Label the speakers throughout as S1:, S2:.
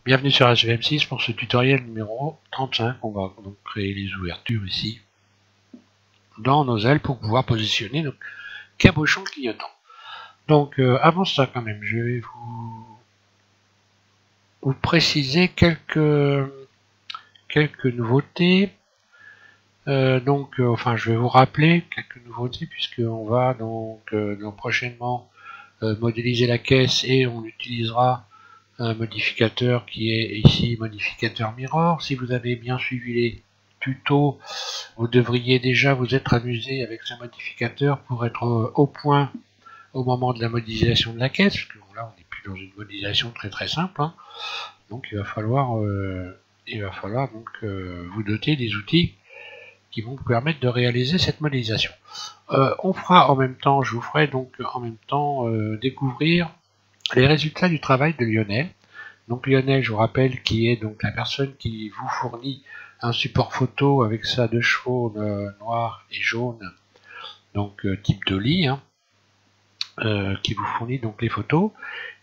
S1: Bienvenue sur HVM6 pour ce tutoriel numéro 35. On va donc créer les ouvertures ici dans nos ailes pour pouvoir positionner nos cabochons clignotants. Donc avant ça quand même, je vais vous préciser quelques nouveautés. Enfin je vais vous rappeler quelques nouveautés puisque on va donc prochainement modéliser la caisse et on utilisera un modificateur qui est ici modificateur mirror. Si vous avez bien suivi les tutos, vous devriez déjà vous être amusé avec ce modificateur pour être au point au moment de la modélisation de la caisse, parce que là on n'est plus dans une modélisation très simple, hein. Donc il va falloir donc vous doter des outils qui vont vous permettre de réaliser cette modélisation. On fera en même temps, je vous ferai donc en même temps découvrir les résultats du travail de Lionel. Donc Lionel, je vous rappelle, qui est donc la personne qui vous fournit un support photo avec ça deux chevaux noirs et jaunes, donc type Dolly, hein, qui vous fournit donc les photos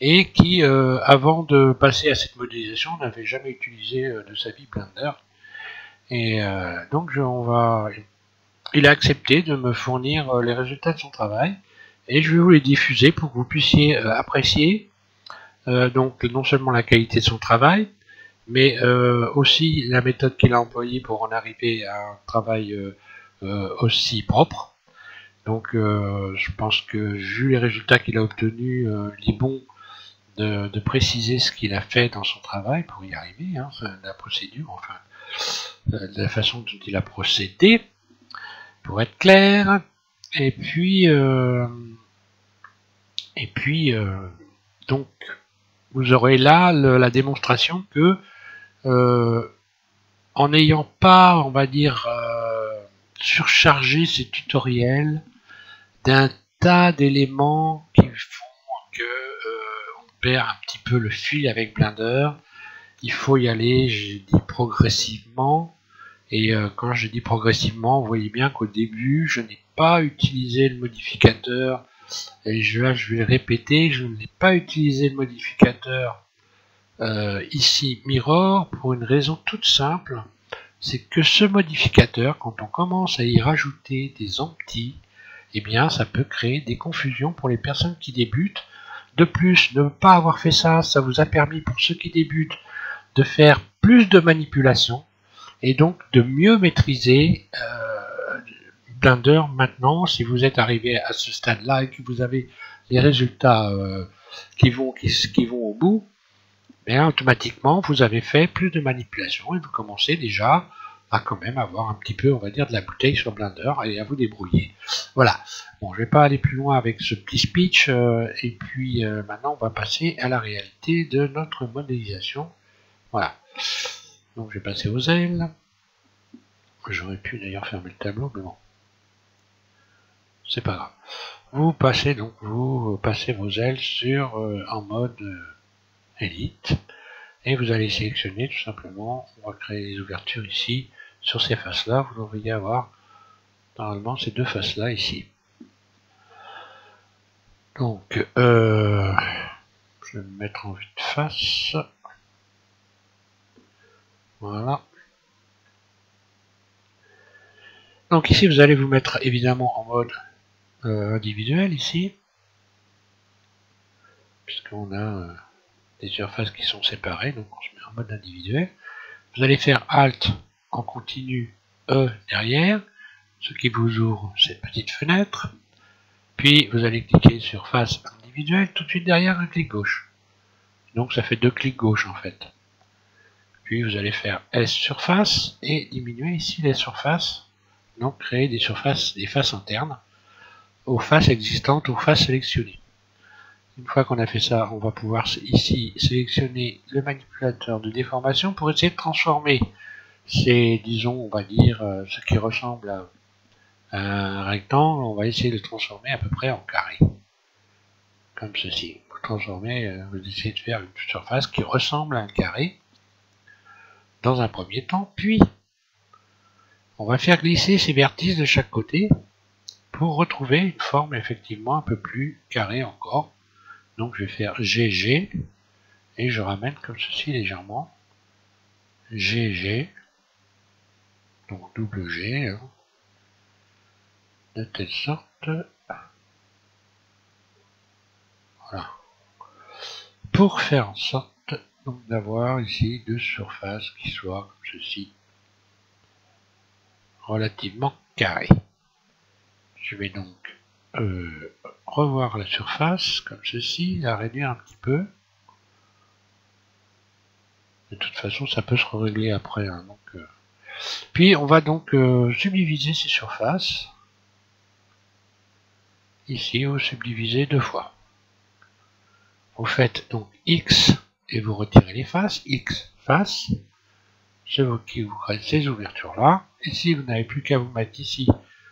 S1: et qui, avant de passer à cette modélisation, n'avait jamais utilisé de sa vie Blender. Et donc il a accepté de me fournir les résultats de son travail et je vais vous les diffuser pour que vous puissiez apprécier donc non seulement la qualité de son travail, mais aussi la méthode qu'il a employée pour en arriver à un travail aussi propre. Donc je pense que vu les résultats qu'il a obtenus, il est bon de préciser ce qu'il a fait dans son travail pour y arriver, hein, la procédure, enfin de la façon dont il a procédé, pour être clair. Et puis donc vous aurez là la démonstration que en n'ayant pas, on va dire, surchargé ces tutoriels d'un tas d'éléments qui font que on perd un petit peu le fil avec Blender. Il faut y aller, j'ai dit progressivement, et quand je dis progressivement, vous voyez bien qu'au début je n'ai pas utilisé le modificateur, et là je vais le répéter, je n'ai pas utilisé le modificateur ici Mirror pour une raison toute simple, c'est que ce modificateur, quand on commence à y rajouter des empties, eh bien ça peut créer des confusions pour les personnes qui débutent. De plus, ne pas avoir fait ça, ça vous a permis pour ceux qui débutent de faire plus de manipulations et donc de mieux maîtriser Blender maintenant. Si vous êtes arrivé à ce stade-là et que vous avez les résultats qui vont au bout, bien automatiquement vous avez fait plus de manipulations et vous commencez déjà à quand même avoir un petit peu, on va dire, de la bouteille sur Blender et à vous débrouiller. Voilà. Bon, je vais pas aller plus loin avec ce petit speech et puis maintenant on va passer à la réalité de notre modélisation. Voilà. Donc je vais passer aux ailes. J'aurais pu d'ailleurs fermer le tableau, mais bon, c'est pas grave. Vous passez vos ailes sur en mode élite et vous allez sélectionner tout simplement. On va créer les ouvertures ici sur ces faces là. Vous devriez avoir normalement ces deux faces là ici. Donc je vais me mettre en vue de face. Voilà. Donc ici vous allez vous mettre évidemment en mode individuel ici, puisqu'on a des surfaces qui sont séparées, donc on se met en mode individuel. Vous allez faire Alt en continu E derrière, ce qui vous ouvre cette petite fenêtre. Puis vous allez cliquer sur face individuelle, tout de suite derrière un clic gauche. Donc ça fait deux clics gauche en fait. Puis vous allez faire S surface et diminuer ici les surfaces. Donc créer des surfaces, des faces internes aux faces existantes, aux faces sélectionnées. Une fois qu'on a fait ça, on va pouvoir ici sélectionner le manipulateur de déformation pour essayer de transformer ces, disons, on va dire, ce qui ressemble à un rectangle, on va essayer de le transformer à peu près en carré. Comme ceci. Vous transformez, vous essayez de faire une surface qui ressemble à un carré dans un premier temps, puis on va faire glisser ces vertices de chaque côté pour retrouver une forme effectivement un peu plus carrée encore. Donc je vais faire GG et je ramène comme ceci légèrement GG, donc double G, hein, de telle sorte, voilà, pour faire en sorte d'avoir ici deux surfaces qui soient comme ceci, relativement carrées. Je vais donc revoir la surface comme ceci, la réduire un petit peu. De toute façon, ça peut se régler après. Hein, donc, Puis, on va donc subdiviser ces surfaces. Ici, vous subdivisez deux fois. Vous faites donc X et vous retirez les faces. X, face. Ce qui vous crée ces ouvertures-là. Ici, vous n'avez plus qu'à vous mettre ici.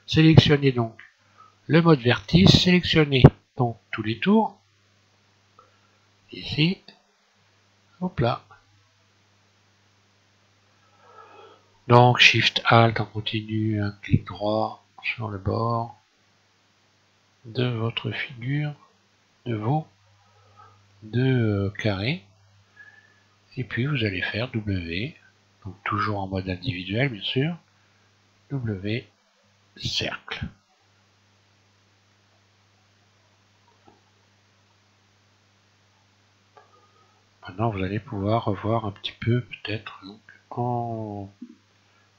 S1: Sélectionnez donc le mode vertice. Sélectionnez donc tous les tours. Ici. Hop là. Donc, Shift Alt en continu, un clic droit sur le bord de votre figure, de vos deux carrés. Et puis, vous allez faire W, donc toujours en mode individuel, bien sûr, W, cercle. Maintenant, vous allez pouvoir revoir un petit peu, peut-être, en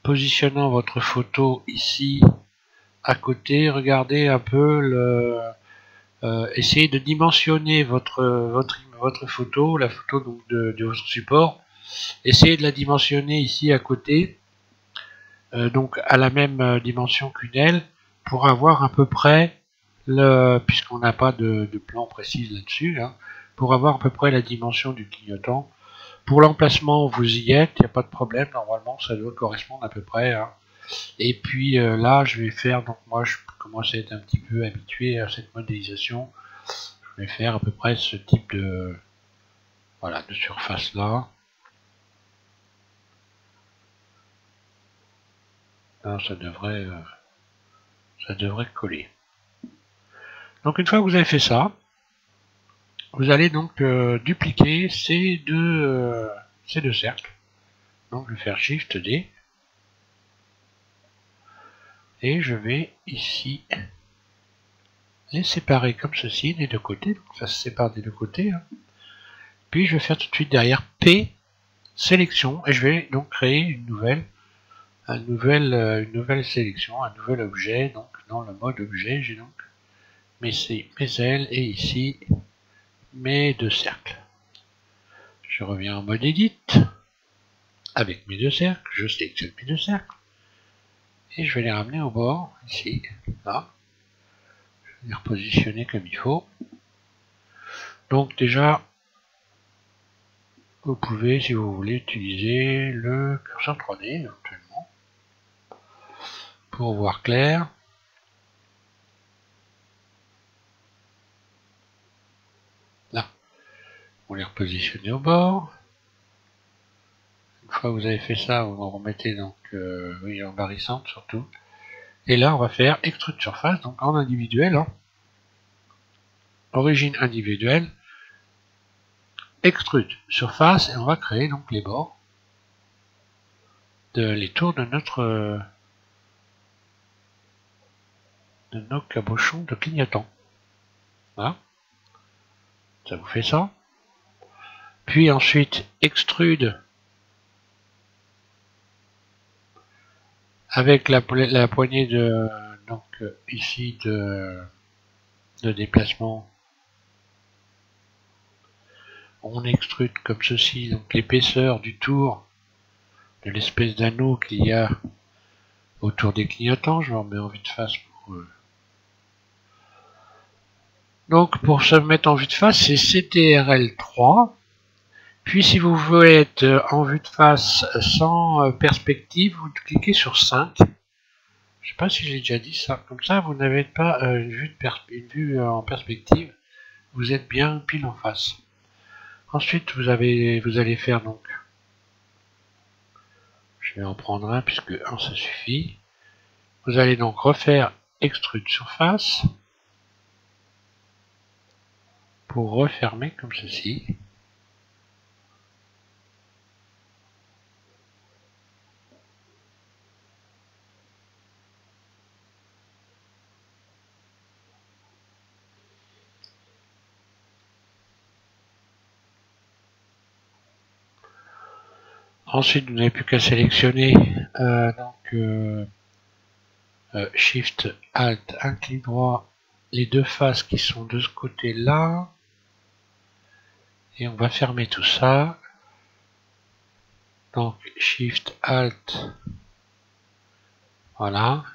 S1: positionnant votre photo ici, à côté, regardez un peu le... essayez de dimensionner votre photo, la photo donc de votre support. Essayez de la dimensionner ici à côté, donc à la même dimension qu'une aile, pour avoir à peu près, puisqu'on n'a pas de plan précis là-dessus, hein, pour avoir à peu près la dimension du clignotant. Pour l'emplacement, vous y êtes, il n'y a pas de problème, normalement ça doit correspondre à peu près. Hein. Et puis là, je vais faire, donc moi je commence à être un petit peu habitué à cette modélisation. Je vais faire à peu près ce type de, voilà, de surface là. Là, ça devrait coller. Donc une fois que vous avez fait ça, vous allez donc dupliquer ces deux cercles. Donc je vais faire Shift D. Et je vais ici les séparer comme ceci des deux côtés. Donc ça se sépare des deux côtés. Hein. Puis je vais faire tout de suite derrière P, sélection. Et je vais donc créer une nouvelle sélection, un nouvel objet. Donc dans le mode objet, j'ai donc mes ailes et ici mes deux cercles. Je reviens en mode Edit avec mes deux cercles. Je sélectionne mes deux cercles. Et je vais les ramener au bord, ici, là. Je vais les repositionner comme il faut. Donc déjà, vous pouvez, si vous voulez, utiliser le curseur 3D, éventuellement, pour voir clair. Là, vous les repositionnez au bord. Une fois que vous avez fait ça, vous en remettez donc, oui, en barrissante surtout. Et là, on va faire extrude surface, donc en individuel, hein. Origine individuelle, extrude surface, et on va créer donc les bords, les tours de nos cabochons de clignotants. Voilà. Ça vous fait ça. Puis ensuite, extrude avec la poignée de, donc ici de déplacement. On extrude comme ceci, donc l'épaisseur du tour de l'espèce d'anneau qu'il y a autour des clignotants. Je me remets en vue de face pour... Donc pour se mettre en vue de face, c'est CTRL3. Puis si vous voulez être en vue de face sans perspective, vous cliquez sur 5. Je sais pas si j'ai déjà dit ça. Comme ça, vous n'avez pas une vue en perspective. Vous êtes bien pile en face. Ensuite, vous allez faire donc... Je vais en prendre un puisque un ça suffit. Vous allez donc refaire extrude surface pour refermer comme ceci. Ensuite, vous n'avez plus qu'à sélectionner Shift, Alt, un clic droit, les deux faces qui sont de ce côté-là. Et on va fermer tout ça. Donc, Shift, Alt, voilà.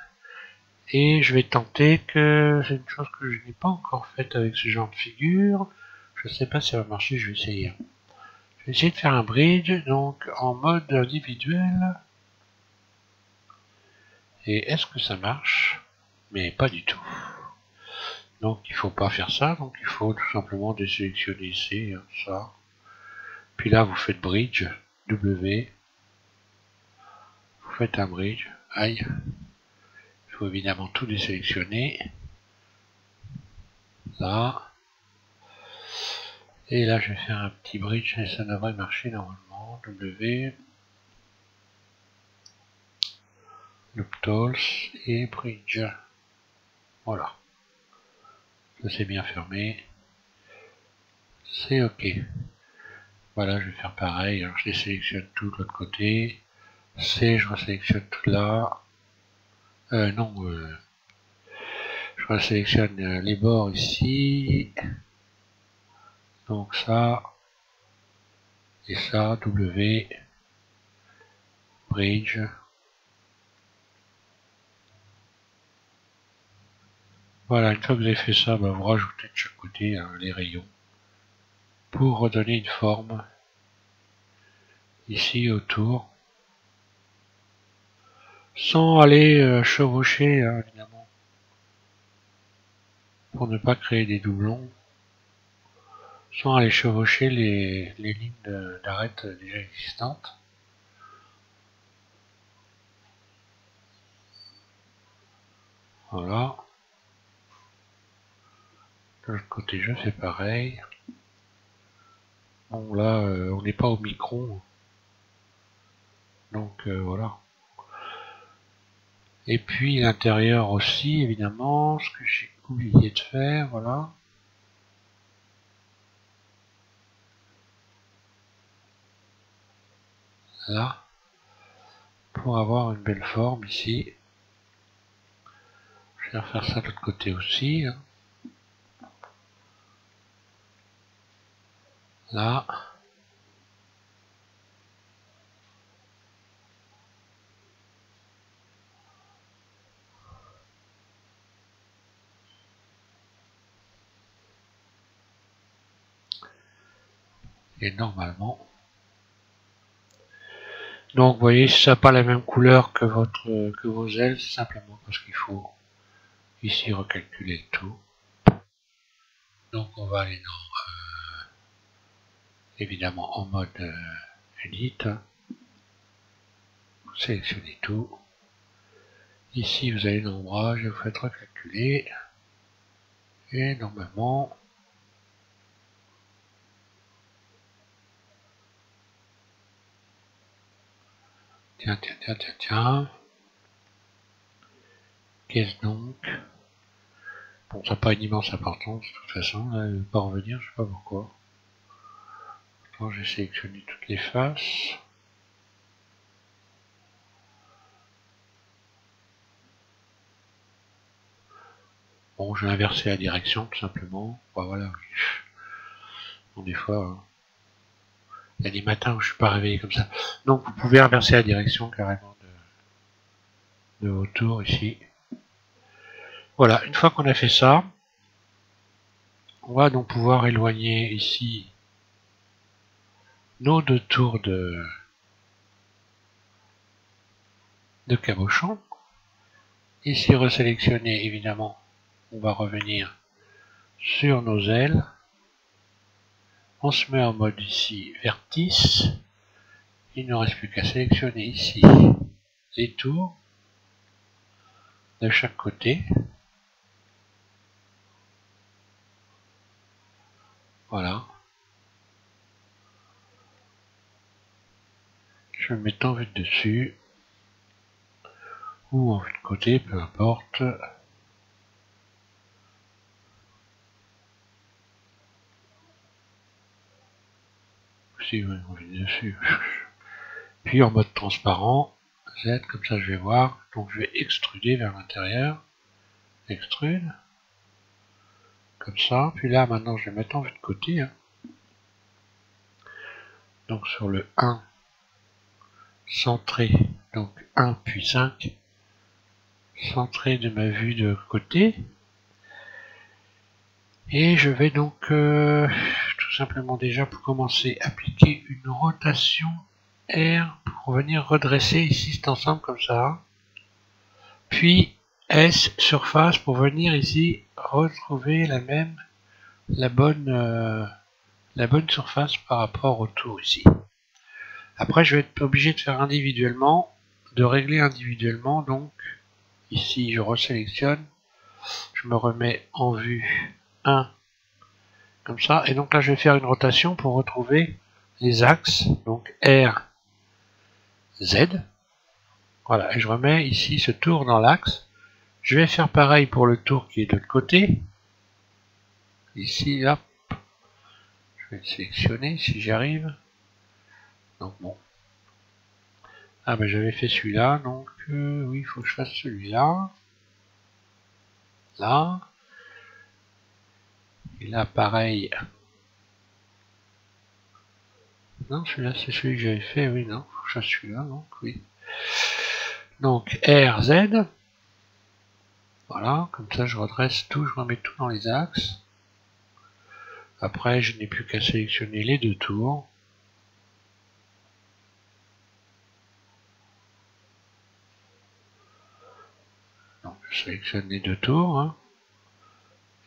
S1: Et je vais tenter que c'est une chose que je n'ai pas encore faite avec ce genre de figure. Je ne sais pas si ça va marcher, je vais essayer. Je vais essayer de faire un bridge, donc en mode individuel. Et est-ce que ça marche? Mais pas du tout. Donc il faut pas faire ça, donc il faut tout simplement désélectionner ici, hein, ça. Puis là vous faites bridge, W. Vous faites un bridge, aïe. Il faut évidemment tout désélectionner. Là. Et là, je vais faire un petit bridge et ça devrait marcher normalement. W, Loop Tools et bridge. Voilà. Ça c'est bien fermé. C'est OK. Voilà, je vais faire pareil. Alors, je les sélectionne tout de l'autre côté. C, je resélectionne tout là. Je resélectionne les bords ici. Donc ça. Et ça, W. Bridge. Voilà, une fois que vous avez fait ça, vous rajoutez de chaque côté les rayons pour redonner une forme ici autour, sans aller chevaucher évidemment, pour ne pas créer des doublons, sans aller chevaucher les lignes d'arête déjà existantes. Voilà. De l'autre côté, je fais pareil. Bon, là, on n'est pas au micron. Donc, voilà. Et puis, l'intérieur aussi, évidemment, ce que j'ai oublié de faire, voilà. Là. Pour avoir une belle forme ici. Je vais refaire ça de l'autre côté aussi. Hein. Là. Et normalement. Donc vous voyez, si ça n'a pas la même couleur que vos ailes, c'est simplement parce qu'il faut ici recalculer le tout. Donc on va aller dans évidemment en mode edit. Vous sélectionnez tout. Ici vous allez dans l'ombrage et vous faites recalculer. Et normalement, tiens. Qu'est-ce donc? Bon, ça n'a pas une immense importance, de toute façon, là, il ne veut pas revenir, je sais pas pourquoi. Quand j'ai sélectionné toutes les faces. Bon, je vais inverser la direction, tout simplement. Bon, voilà. Bon, des fois, hein. Il y a des matins où je suis pas réveillé comme ça. Donc, vous pouvez inverser la direction carrément de vos tours ici. Voilà, une fois qu'on a fait ça, on va donc pouvoir éloigner ici nos deux tours de cabochon. Ici, resélectionner, évidemment, on va revenir sur nos ailes. On se met en mode ici vertice. Il ne reste plus qu'à sélectionner ici les tours de chaque côté. Voilà. Je vais mettre en vue de dessus ou en vue de côté, peu importe. Si vous en vue de dessus, Puis en mode transparent, Z, comme ça je vais voir. Donc je vais extruder vers l'intérieur. Extrude. Comme ça. Puis là maintenant je vais mettre en vue de côté. Hein. Donc sur le 1, centré. Donc 1 puis 5. Centré de ma vue de côté. Et je vais donc tout simplement déjà pour commencer appliquer une rotation R pour venir redresser ici cet ensemble comme ça. Puis S surface pour venir ici retrouver la bonne surface par rapport au tour ici. Après je vais être obligé de faire individuellement, de régler individuellement. Donc ici je resélectionne, je me remets en vue 1 comme ça, et donc là je vais faire une rotation pour retrouver les axes, donc R, Z, voilà, et je remets ici ce tour dans l'axe. Je vais faire pareil pour le tour qui est de l'autre côté, ici, hop, je vais le sélectionner si j'y arrive, donc bon, ah ben j'avais fait celui-là, donc oui, il faut que je fasse celui-là, là, et là pareil. Non, celui-là, c'est celui que j'avais fait, oui, non, faut que je fasse celui-là, donc, oui. Donc, R, Z. Voilà, comme ça, je redresse tout, je remets tout dans les axes. Après, je n'ai plus qu'à sélectionner les deux tours. Donc, je sélectionne les deux tours, hein.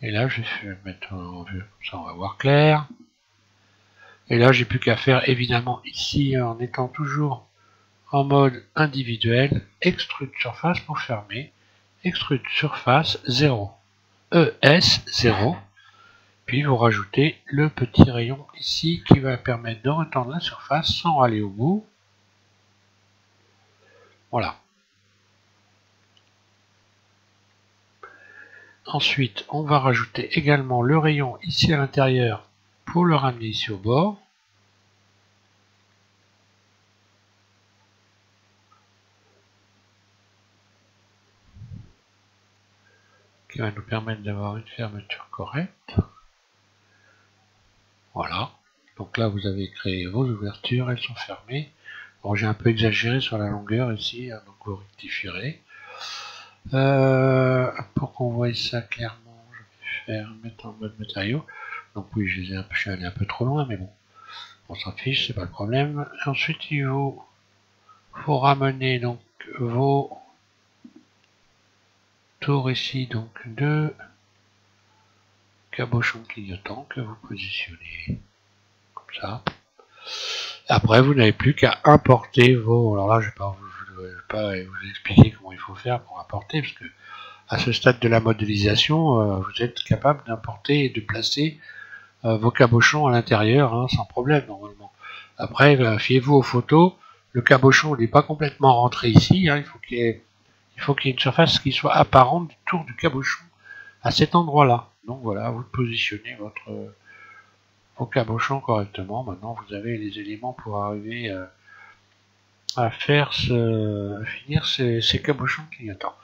S1: Et là, je vais mettre en vue, comme ça, on va voir clair. Et là, j'ai plus qu'à faire, évidemment, ici, en étant toujours en mode individuel, extrude surface pour fermer, extrude surface 0, ES 0, puis vous rajoutez le petit rayon ici qui va permettre de retendre la surface sans aller au bout. Voilà. Ensuite, on va rajouter également le rayon ici à l'intérieur pour le ramener ici au bord. Qui va nous permettre d'avoir une fermeture correcte. Voilà. Donc là, vous avez créé vos ouvertures, elles sont fermées. Bon, j'ai un peu exagéré sur la longueur ici, hein, donc vous rectifierez. Pour qu'on voie ça clairement, je vais mettre en mode matériaux. Donc oui, je suis allé un peu trop loin, mais bon, on s'en fiche, c'est pas le problème. Ensuite, il faut ramener donc vos tours ici, donc de cabochons clignotants que vous positionnez comme ça. Après, vous n'avez plus qu'à importer vos... Alors là, je ne vais pas vous expliquer comment il faut faire pour importer, parce que à ce stade de la modélisation, vous êtes capable d'importer et de placer vos cabochons à l'intérieur, hein, sans problème, normalement. Après, fiez-vous aux photos. Le cabochon n'est pas complètement rentré ici. Hein, il faut qu'il y ait une surface qui soit apparente autour du cabochon à cet endroit-là. Donc voilà, vous positionnez vos cabochons correctement. Maintenant, vous avez les éléments pour arriver à finir ces cabochons clignotants.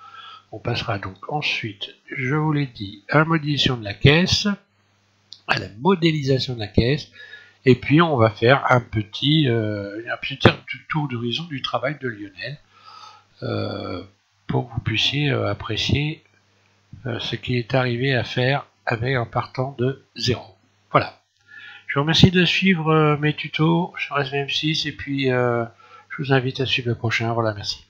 S1: On passera donc ensuite, je vous l'ai dit, à la modélisation de la caisse, et puis on va faire un petit tour d'horizon du travail de Lionel, pour que vous puissiez apprécier ce qu'il est arrivé à faire en partant de 0. Voilà. Je vous remercie de suivre mes tutos sur SVM6, et puis je vous invite à suivre le prochain. Voilà, merci.